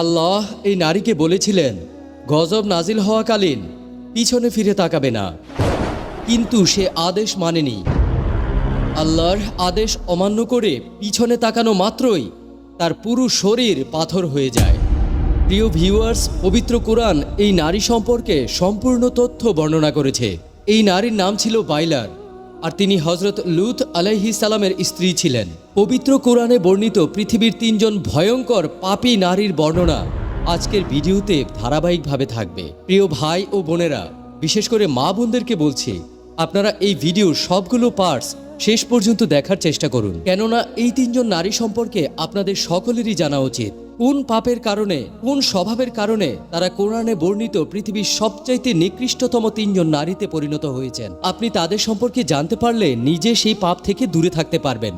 আল্লাহ এই নারীকে বলেছিলেন গজব নাজিল হওয়াকালীন পিছনে ফিরে তাকাবে না, কিন্তু সে আদেশ মানেনি। আল্লাহর আদেশ অমান্য করে পিছনে তাকানো মাত্রই তার পুরো শরীর পাথর হয়ে যায়। প্রিয় ভিউয়ার্স, পবিত্র কোরআন এই নারী সম্পর্কে সম্পূর্ণ তথ্য বর্ণনা করেছে। এই নারীর নাম ছিল বাইলার, আর তিনি হজরত লূত আলাইহিস সালামের স্ত্রী ছিলেন। পবিত্র কোরআনে বর্ণিত পৃথিবীর 3 জন ভয়ঙ্কর পাপী নারীর বর্ণনা আজকের ভিডিওতে ধারাবাহিকভাবে থাকবে। প্রিয় ভাই ও বোনেরা, বিশেষ করে মা বোনদেরকে বলছি, আপনারা এই ভিডিওর সবগুলো পার্টস শেষ পর্যন্ত দেখার চেষ্টা করুন, কেননা এই 3 জন নারী সম্পর্কে আপনাদের সকলেরই জানা উচিত কোন পাপের কারণে, কোন স্বভাবের কারণে তারা কোরআনে বর্ণিত পৃথিবীর সবচাইতে নিকৃষ্টতম 3 জন নারীতে পরিণত হয়েছেন। আপনি তাদের সম্পর্কে জানতে পারলে নিজে সেই পাপ থেকে দূরে থাকতে পারবেন।